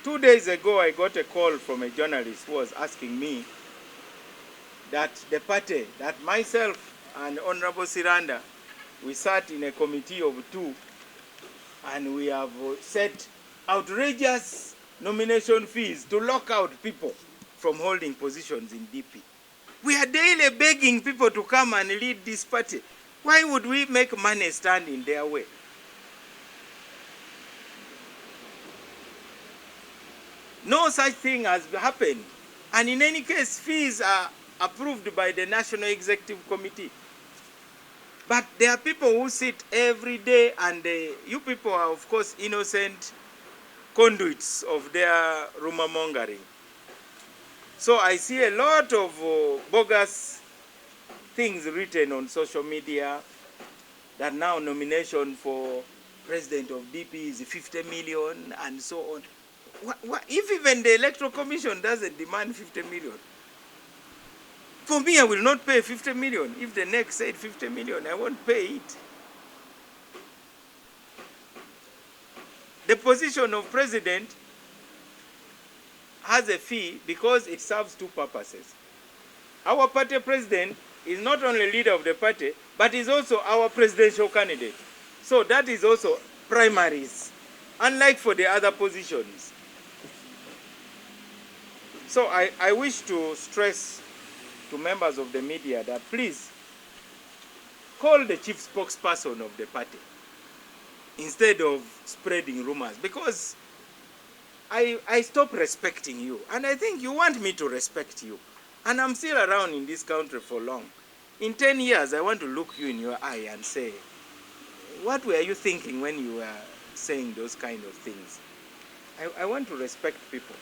2 days ago, I got a call from a journalist who was asking me that the party, that myself and Honorable Siranda, we sat in a committee of two, and we have set outrageous nomination fees to lock out people from holding positions in DP. We are daily begging people to come and lead this party. Why would we make money stand in their way? No such thing has happened. And in any case, fees are approved by the National Executive Committee. But there are people who sit every day, and you people are, of course, innocent conduits of their rumor mongering. So I see a lot of bogus things written on social media, that now nomination for president of DP is 50 million and so on. If even the Electoral Commission doesn't demand 50 million, for me, I will not pay 50 million. If the next said 50 million, I won't pay it. The position of president has a fee because it serves two purposes. Our party president is not only leader of the party, but is also our presidential candidate. So that is also primaries, unlike for the other positions. So I wish to stress to members of the media that please call the chief spokesperson of the party instead of spreading rumors, because I stopped respecting you, and I think you want me to respect you. And I'm still around in this country for long. In 10 years, I want to look you in your eye and say, what were you thinking when you were saying those kind of things? I want to respect people.